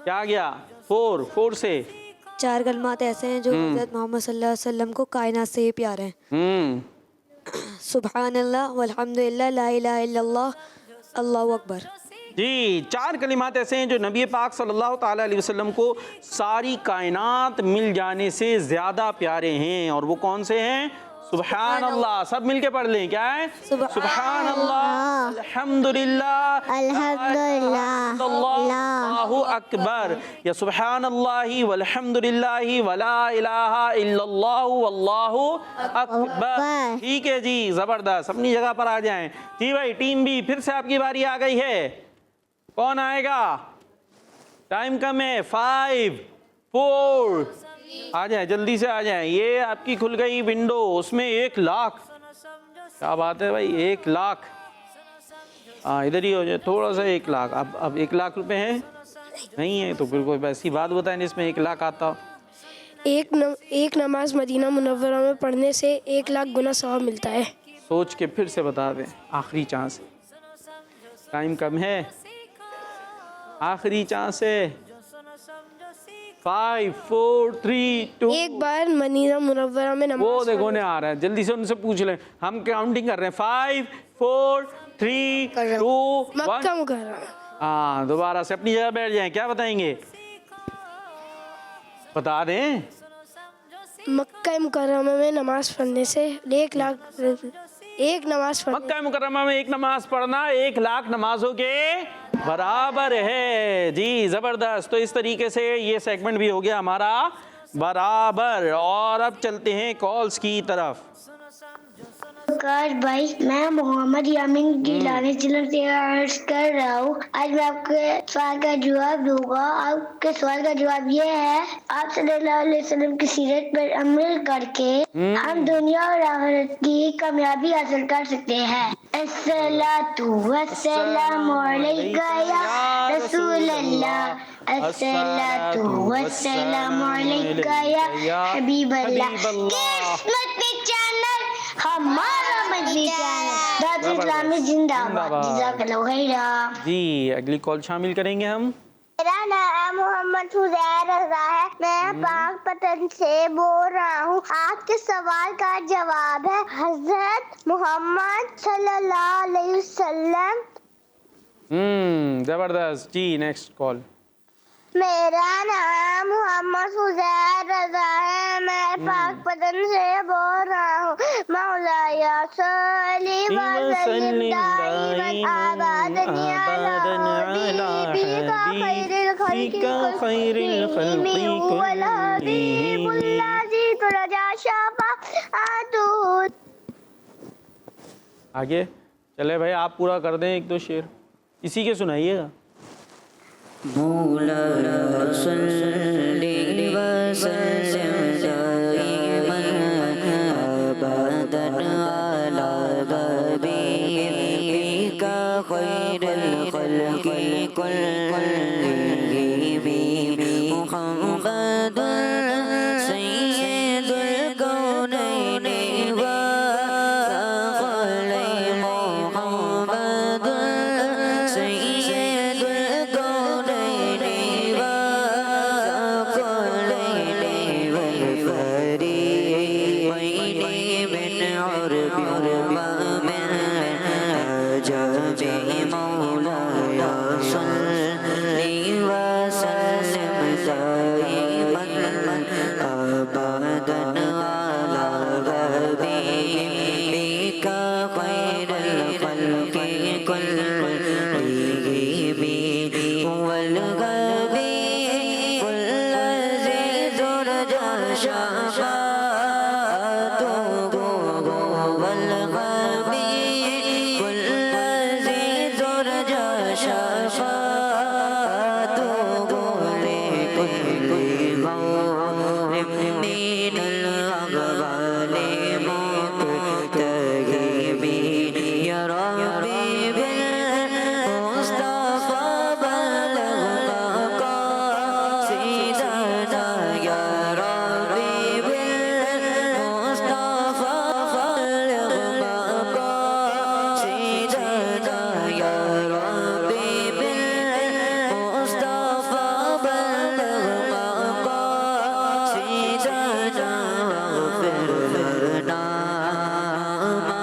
[SPEAKER 2] क्या गया? 4 से
[SPEAKER 9] 4 कलमात ऐसे हैं जो हज़रत मोहम्मद सल्लल्लाहु अलैहि वसल्लम को कायनात से प्यारे हैं। सुबहानल्लाह वल्हम्दुलिल्लाह ला इलाहा इल्लल्लाह अल्लाहु अकबर
[SPEAKER 2] जी। 4 कलिमात ऐसे हैं जो नबी पाक सल्लल्लाहु ताला अलैहि वसल्लम को सारी कायनात मिल जाने से ज़्यादा प्यारे हैं। और वो कौन से हैं? सुबहान अल्लाह। सब मिलके पढ़ लें। क्या है? सुबहान अल्लाह, अल्हम्दुलिल्लाह, अल्लाहु अकबर, या सुबहान अल्लाहि वल्हम्दुलिल्लाहि वला इलाहा इल्लल्लाहु वल्लाहु अकबर। ठीक है जी, ज़बरदस्त। अपनी जगह पर आ जाएं जी भाई। टीम बी फिर से आपकी बारी आ गई है। कौन आएगा? टाइम कम है। 5 4 आ जाए, जल्दी से आ जाए। ये आपकी खुल गई विंडो, उसमें 1 लाख। क्या बात है भाई, 1 लाख। हाँ इधर ही हो जाए, थोड़ा सा 1 लाख। अब 1 लाख रुपए हैं? नहीं है तो फिर कोई ऐसी बात बताएं जिसमें 1 लाख आता हो।
[SPEAKER 6] एक नमाज मदीना मुनव्वरा में पढ़ने से 1 लाख गुना सवाब मिलता है।
[SPEAKER 2] सोच के फिर से बता दें, आखिरी चांस, टाइम कम है, आखिरी चांस है। 5 4 3 2।
[SPEAKER 6] एक बार मदीना मुनव्वरा में नमाज,
[SPEAKER 2] वो देखो ने आ रहा है, जल्दी से उनसे पूछ लें। हम काउंटिंग कर रहे हैं। 5 4 3 2
[SPEAKER 6] मक्का
[SPEAKER 2] 1।
[SPEAKER 6] मुकर्रमा।
[SPEAKER 2] हाँ दोबारा से अपनी जगह बैठ जाएं। क्या बताएंगे? बता दें।
[SPEAKER 6] मक्का मुकर्रमा में नमाज पढ़ने से 1 लाख, एक नमाज पढ़ने,
[SPEAKER 2] मक्का मुकर्रमा में 1 नमाज पढ़ना 1 लाख नमाजों के बराबर है जी। जबरदस्त। तो इस तरीके से ये सेगमेंट भी हो गया हमारा बराबर। और अब चलते हैं कॉल्स की तरफ।
[SPEAKER 3] काश भाई, मैं मोहम्मद यामीन गिलानी जिला से अर्ज कर रहा हूँ। आज मैं आपके सवाल का जवाब दूंगा। आपके सवाल का जवाब ये है, आप सल्लल्लाहु अलैहि वसल्लम की सीरत पर अमल करके हम दुनिया और आखिरत की कामयाबी हासिल कर सकते हैं। अस्सलातु वस्सलामु अलैका या रसूल अल्लाह, अस्सलातु वस्सलामु अलैका या हबीब अल्लाह। किस्मत के चैनल हमारा
[SPEAKER 5] दादा इस्लामी जिंदाबाद। जज़ाकल्लाहु खैरा।
[SPEAKER 2] जी अगली कॉल शामिल करेंगे हम।
[SPEAKER 3] मेरा नाम मोहम्मद हुजैर रजा है। मैं पाक पतन से बोल रहा हूँ। आपके सवाल का जवाब है हजरत मोहम्मद सल्लल्लाहु अलैहि वसल्लम।
[SPEAKER 2] जबरदस्त जी। Next call.
[SPEAKER 3] मेरा नाम मोहम्मद हुजैर रजा है। मैं पाक पतन से बोल रहा हूँ। मौलाया सल्ली व सल्लिम दाइमन आबादन अला हबीबिका खैरिल खल्क़ि वल हबीबुल लज़ी तुरजा शफ़ाअतु।
[SPEAKER 2] आगे चले भाई, आप पूरा कर दें एक दो शेर, इसी के सुनाइएगा।
[SPEAKER 7] मौला सल्ली व सल्लिम दाइमन अबदन अला हबीबिका खैरिल खल्क़ि कुल्लिहिम मुहम्मदुन सय्यिदुल कौनैनि व सक़लैन मुहम्मदुन सय्यिदुल कौनैनि व सक़लैन वल फरीक़ैनि मिन उर्बिन व मिन अजमी। मौलाया सल्ली व सल्लिम दाइमन अबदन अला हबीबिका खैरिल खल्क़ि कुल्लिहिम वल हबीबुल लज़ी तुरजा शफ़ाअतुहु वल हबीबुल लज़ी तुरजा शफ़ाअतुहु लिकुल्लि गौरिम मिनल अग़वालि मुक़्तहिबीन। या रब्बी बिल मुस्तफ़ा बल्लिग़ मक़ासिदना। या रब्बी बिल मुस्तफ़ा बल्लिग़ मक़ासिदना। या रब्बी बिल मुस्तफ़ा बल्लिग़ मक़ासिदना। वग़फ़िर लना मा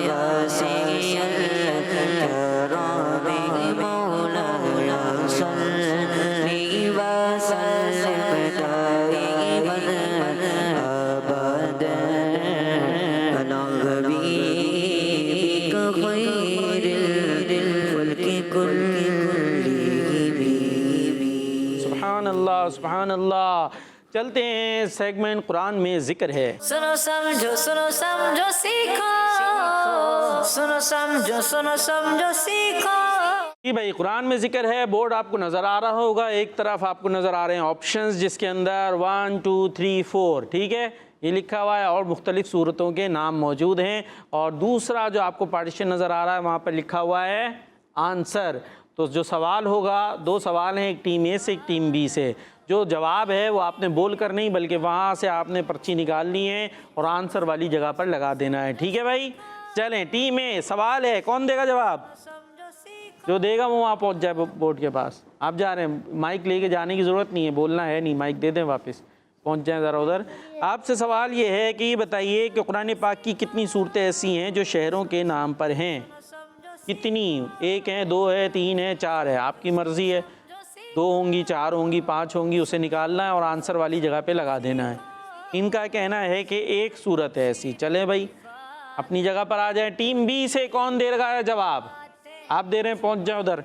[SPEAKER 7] यासीन करामी। मौलाय सल्ली व सल्लिम दाइमन अबदन अला हबीबिका खैरिल खल्क़ि कुल्लिहिम।
[SPEAKER 2] सुभान अल्लाह, सुभान अल्लाह। चलते हैं सेगमेंट कुरान में जिक्र है।
[SPEAKER 4] सुनो समझो सीखो, सुनो समझो सीखो।
[SPEAKER 2] जी भाई, कुरान में जिक्र है। बोर्ड आपको नज़र आ रहा होगा। एक तरफ आपको नज़र आ रहे हैं ऑप्शंस, जिसके अंदर 1 2 3 4 ठीक है ये लिखा हुआ है, और मुख्तलिफ़ सूरतों के नाम मौजूद हैं। और दूसरा जो आपको पार्टीशन नज़र आ रहा है, वहाँ पर लिखा हुआ है आंसर। तो जो सवाल होगा, दो सवाल हैं, एक टीम ए से एक टीम बी से। जो जवाब है वो आपने बोल कर नहीं, बल्कि वहाँ से आपने पर्ची निकालनी है और आंसर वाली जगह पर लगा देना है। ठीक है भाई, चलें। टीम ए, सवाल है, कौन देगा जवाब? जो देगा वो वहाँ पहुँच जाए बोर्ड के पास। आप जा रहे हैं, माइक लेके जाने की ज़रूरत नहीं है, बोलना है नहीं, माइक दे दें वापस, पहुँच जाएं ज़रा उधर। आपसे सवाल ये है कि बताइए कि कुरान पाक की कितनी सूरतें ऐसी हैं जो शहरों के नाम पर हैं? कितनी? 1 है, 2 है, 3 है, 4 है, आपकी मर्ज़ी है। 2 होंगी, 4 होंगी, 5 होंगी, उसे निकालना है और आंसर वाली जगह पे लगा देना है। इनका कहना है कि एक सूरत है ऐसी। चले भाई, अपनी जगह पर आ जाए। टीम बी से कौन दे रहा है जवाब? आप दे रहे हैं, पहुंच जाओ उधर।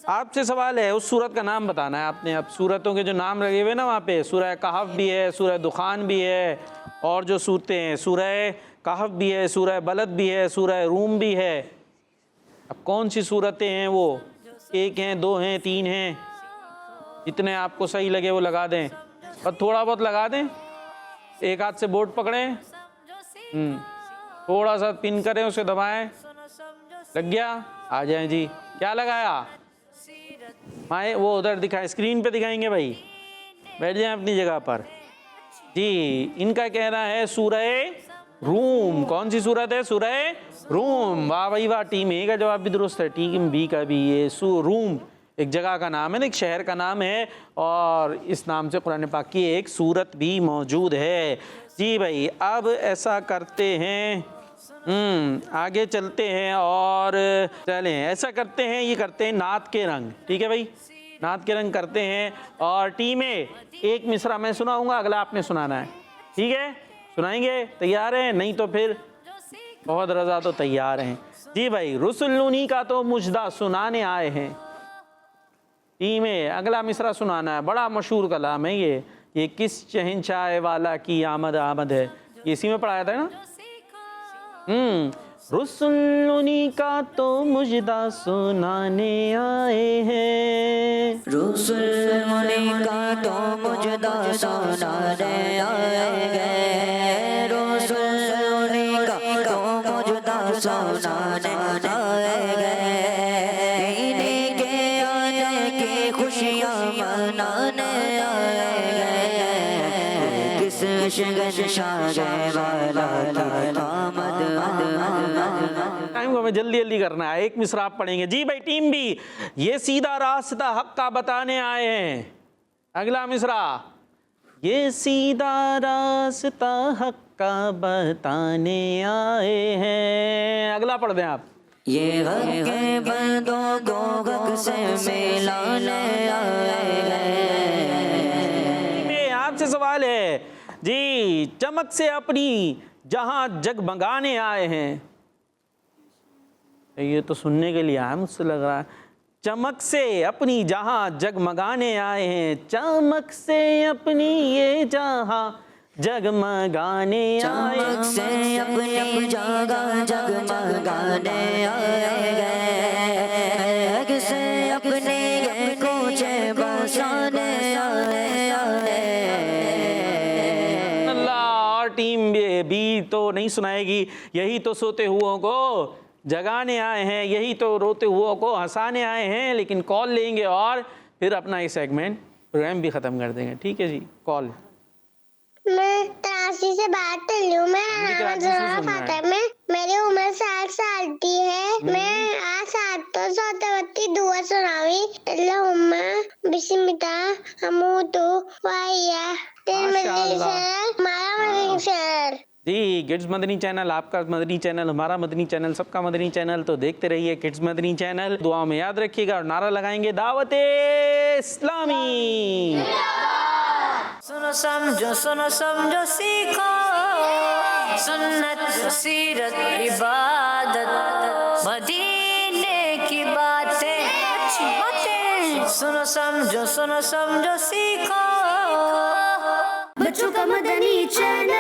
[SPEAKER 2] आपसे सवाल है, उस सूरत का नाम बताना है आपने। अब सूरतों के जो नाम लगे हुए ना वहाँ पे, सूरह कहफ भी है, सूरह दुखान भी है, और जो सूरतें हैं, सूरह कहफ भी है, सूरह बलद भी है, सूरह रूम भी है। अब कौन सी सूरतें हैं वो? 1 हैं, 2 हैं, 3 हैं, जितने आपको सही लगे वो लगा दें, और थोड़ा बहुत लगा दें। एक हाथ से बोर्ड पकड़ें, थोड़ा सा पिन करें, उसे दबाएं, लग गया, आ जाएं जी। क्या लगाया? माए वो उधर दिखाएं, स्क्रीन पे दिखाएंगे भाई, बैठ जाएं अपनी जगह पर जी। इनका कहना है सूरह रूम। कौन सी सूरत है? सूरह रूम। वाह भाई वाह, टीम ए का जवाब भी दुरुस्त है, टीम बी का भी। ये रूम एक जगह का नाम है ना, एक शहर का नाम है, और इस नाम से कुरान पाक की एक सूरत भी मौजूद है। जी भाई, अब ऐसा करते हैं, आगे चलते हैं और चलें ऐसा करते हैं, ये करते हैं नात के रंग। ठीक है भाई, नात के रंग करते हैं। और टीम ए, एक मिसरा मैं सुनाऊंगा, अगला आपने सुनाना है। ठीक है, सुनाएंगे? तैयार हैं? नहीं तो फिर बहुत रजा तो तैयार हैं। जी भाई, रुसुलुनी का तो मुजदा सुनाने आए हैं। टीम ए, अगला मिसरा सुनाना है। बड़ा मशहूर कलाम है ये किस शहंशाह वाला की आमद आमद है, ये इसी में पढ़ाया था ना। रुसुलुनी का तो मुजदा सुनाने आए हैं,
[SPEAKER 1] रुसुलुनी का तो मुजदा सुनाने आए हैं, रुसुलुनी का तो मुजदा सुनाने आए हैं, इन्हीं के आने की खुशियाँ मनाने आए हैं, किस शहंशाह वाला की आमद
[SPEAKER 2] टाइम को हमें जल्दी जल्दी करना है। एक मिसरा आप पढ़ेंगे। जी भाई टीम बी, ये सीधा रास्ता हक का बताने आए हैं। अगला मिसरा, ये सीधा रास्ता हक का बताने आए हैं। अगला पढ़ दें आप।
[SPEAKER 1] ये हक के बंदों को हक से मिलाने आए हैं।
[SPEAKER 2] आपसे सवाल है जी, चमक से अपनी जहां जगमगाने आए हैं। ये तो सुनने के लिए आया, मुझसे लग रहा है। चमक से अपनी जहां जगमगाने आए हैं, चमक से अपनी ये जहां जगमगाने आए,
[SPEAKER 1] चमक से अपनी जगह जगमगाने आए हैं, से अपने ये कोचे बसाने आए हैं।
[SPEAKER 2] अल्लाह। और टीम भी तो नहीं सुनाएगी, यही तो सोते हुओं को जगाने आए हैं, यही तो रोते हुओं को हंसाने आए हैं। लेकिन कॉल लेंगे और फिर अपना ये सेगमेंट प्रोग्राम भी ख़त्म कर देंगे। ठीक है जी, कॉल।
[SPEAKER 3] मैं कराची से बात कर रही हूँ। मैं मेरी उम्र 7 साल की है। मैं आज 7 सौतवती दुआ सुनावी। अल्लाहुम्मा बिस्मिल्लाह हमूतु वाहिया हमारा मदनी शहर।
[SPEAKER 2] जी, किड्स मदनी चैनल, आपका मदनी चैनल, हमारा मदनी चैनल, सबका मदनी चैनल। तो देखते रहिए किड्स मदनी चैनल। दुआओं में याद रखिएगा और नारा लगाएंगे दावत इस्लामी।
[SPEAKER 4] सुनो समझो सीखो, सुन्नत सीरत इबादत मदीने की बातें, सुनो समझो सीखो।
[SPEAKER 5] बच्चों का मदनी चैनल।